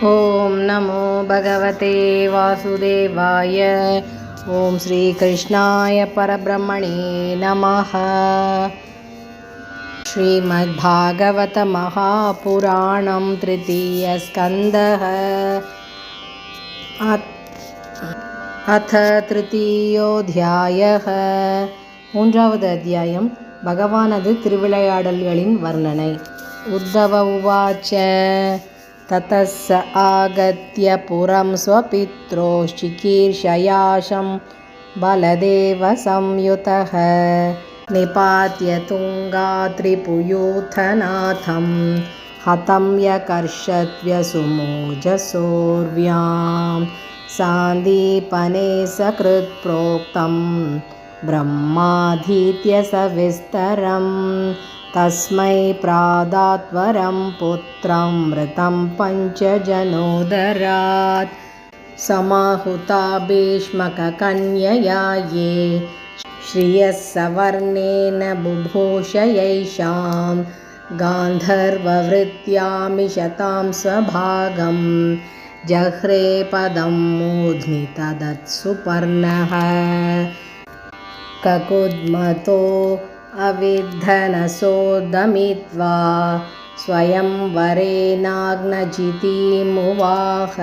ओम नमो भगवते वासुदेवाय। ओम श्रीकृष्णाय परब्रह्मणे नमः। श्रीमद्भागवत महापुराणं तृतीयस्कन्धः अथ तृतीयोऽध्यायः। மூன்றாவது அத்தியாயம் பகவானது திருவிளையாடல்களின் வர்ணனை. உத்தவ உவாச்ச ततस्स आगत्य पुरं स्वपित्रोश्चिकीर्षयाशं बलदेवसंयुतः निपात्य तुङ्गात्रिपुयूथनाथं हतं यकर्षत्व्यसुमोजसोर्व्यां सान्दीपने सकृत्प्रोक्तं ब्रह्माधीत्य सविस्तरम् तस्मै प्रादात्वरं पुत्रं मृतं पञ्चजनोदरात् समाहुता भीष्मककन्यया ये श्रियः सवर्णेन बुभूषयैषां गान्धर्ववृत्यामिषतां स्वभागं जह्रे पदं मूर्ध्नि तदत्सुपर्णः ककुद्मतो अविद्धनसोदमित्वा स्वयंवरेणाग्नजितिमुवाह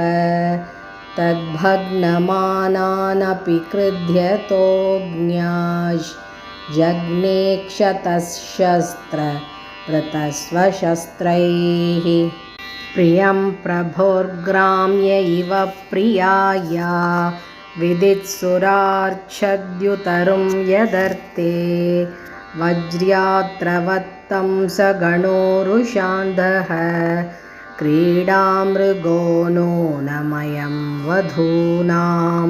तद्भग्नमानानपि क्रुध्यतोऽग्न्याजग्ने क्षतशस्त्रवृतस्वशस्त्रैः प्रियं प्रभोर्ग्राम्य इव प्रियाया विदित्सुरार्च्छद्युतरुं यदर्थे वज्र्यात्रवत्तं स गणोरुषान्धः क्रीडामृगो नोनमयं वधूनां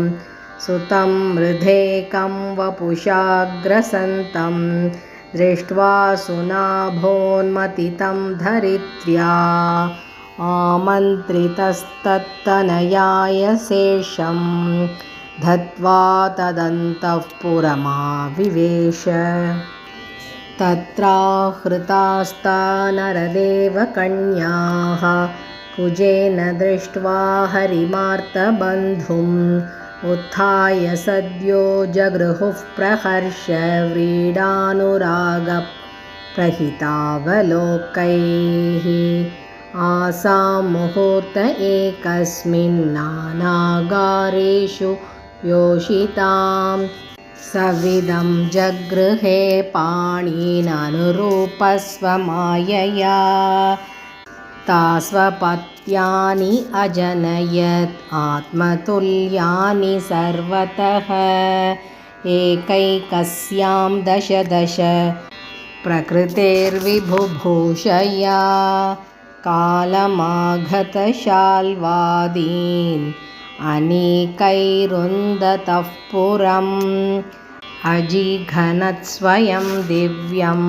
सुतं मृधेकं वपुषाग्रसन्तं दृष्ट्वा सुनाभोन्मतितं धरित्र्या आमन्त्रितस्तत्तनयाय शेषं धत्वा तदन्तःपुरमाविवेश तत्राहृतास्ता नरदेवकन्याः कुजेन दृष्ट्वा हरिमार्तबन्धुम् उत्थाय सद्यो जगृहुः प्रहर्ष व्रीडानुरागप्रहितावलोकैः आसां मुहूर्त एकस्मिन्नानागारेषु योषितां सविदं जगृहे पाणिननुरूपस्वमायया तास्वपत्यानि अजनयत् आत्मतुल्यानि सर्वतः एकैकस्यां दश दश प्रकृतेर्विभुभूषया कालमागतशाल्वादीन् अनेकैरुन्दतः पुरम् अजिघ्नत्स्वयं दिव्यं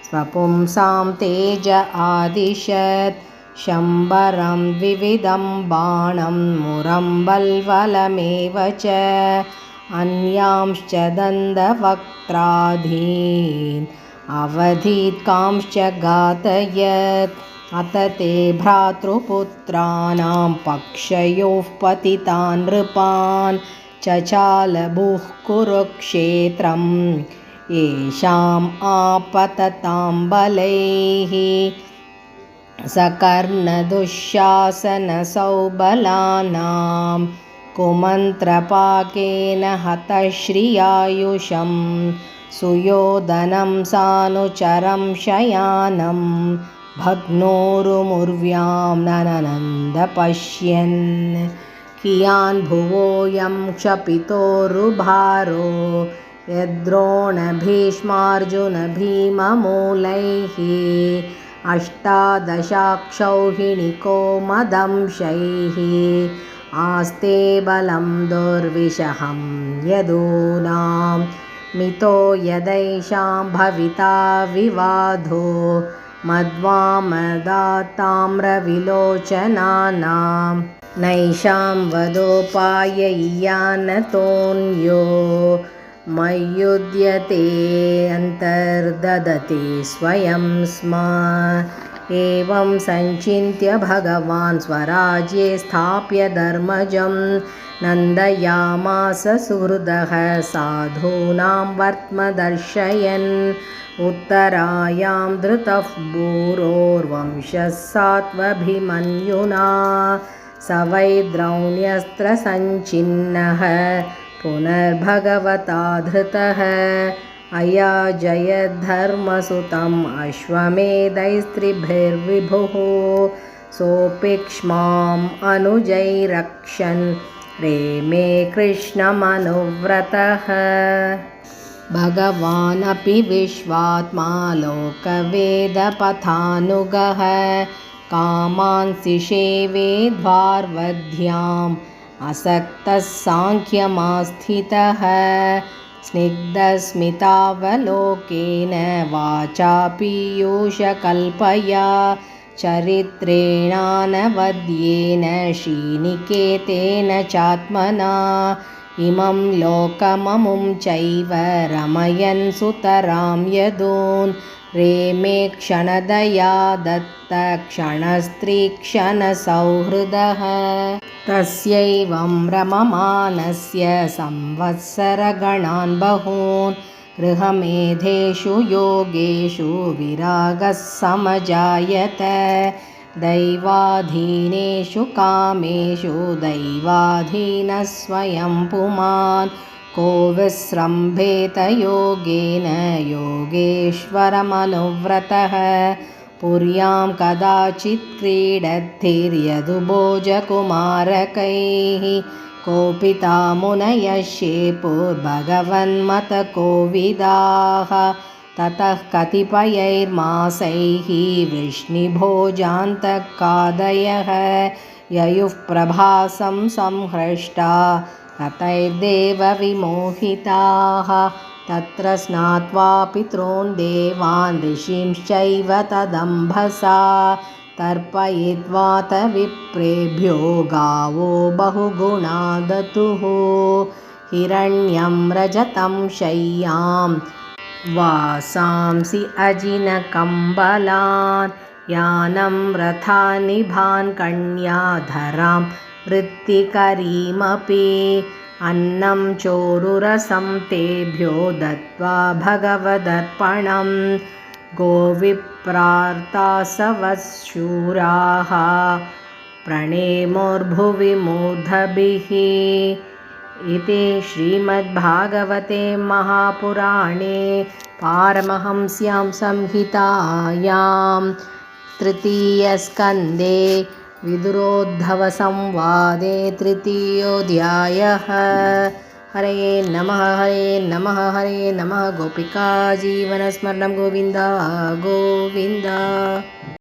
स्वपुंसां तेज आदिशत् शम्बरं द्विविधं बाणं मुरं बल्वलमेव च अन्यांश्च दन्तवक्त्रादीन् अवधीत्कांश्च घातयत् अत ते भ्रातृपुत्राणां पक्षयोः पतितान् नृपान् चचालभुः कुरुक्षेत्रं येषाम् आपततां बलैः सकर्णदुःशासनसौबलानां कुमन्त्रपाकेन हतश्रियायुषं सुयोधनं सानुचरं शयानं भग्नोरुमुर्व्यां नननन्द पश्यन् कियान् भुवोऽयं क्षपितोरुभारो यद्रोणभीष्मार्जुनभीममूलैः अष्टादशाक्षौहिणिको मदंशैः आस्ते बलं दुर्विशहं यदूनां मितो यदैषां भविता विवादो मद्वामदाताम्रविलोचनानां नैषां वदोपायय्यानतोऽन्यो मय्युद्यते अन्तर्ददते स्वयं स्म एवं संचिन्त्य भगवान् स्वराज्ये स्थाप्य धर्मजं नन्दयामास सुहृदः साधूनां वर्त्म दर्शयन् उत्तरायां धृतः भूरोर्वंशः सात्वभिमन्युना स वै द्रौण्यस्त्रसञ्चिन्नः पुनर्भगवता धृतः अयाजयद्धर्मसुतम् अश्वमेधैस्त्रिभिर्विभुः सोऽपि क्ष्माम् अनुजैरक्षन् रेमे कृष्णमनुव्रतः भगवानपि विश्वात्मा लोकवेदपथानुगः कामांसि सेवेद्वार्वध्याम् असक्तः साङ्ख्यमास्थितः स्निग्धस्मितावलोकेन वाचा पीयूषकल्पया चरित्रेणानवद्येन श्रीनिकेतेन चात्मना इमं लोकममुं चैव रमयन् सुतरां यदून् रेमे क्षणदया दत्तक्षणस्त्रीक्षणसौहृदः तस्यैवं रममानस्य संवत्सरगणान् बहून् गृहमेधेषु योगेषु विरागः समजायत दैवाधीनेषु कामेषु दैवाधीनः स्वयं पुमान् को विस्रम्भेत योगेन योगेश्वरमनुव्रतः पुर्यां कदाचित् क्रीडद्भिर्यदुभोजकुमारकैः कोपिता मुनयः शेपुर्भगवन्मतकोविदाः ततः कतिपयैर्मासैः वृष्णिभोजान्तकादयः ययुः प्रभासं संहृष्टा रतैर्देवविमोहिताः तत्र स्नात्वा पितॄन् देवान् ऋषींश्चैव तदम्भसा तर्पयित्वात विप्रेभ्यो गावो बहुगुणा दतुः हिरण्यं रजतं शय्यां वासांसि अजिनकम्बलान् यानं रथानिभान् कन्याधरां वृत्तिकरीमपि अन्नं चोरुरसं तेभ्यो दत्त्वा भगवदर्पणं गोविप्रार्तासवशूराः प्रणेमुर्भुवि मूर्धभिः इति श्रीमद्भागवते महापुराणे पारमहंस्यां संहितायां तृतीयस्कन्धे विदुरोद्धवसंवादे तृतीयोऽध्यायः। हरे नमः हरे नमः हरे नमः। गोपिका जीवनस्मरणं गोविन्द गोविन्द।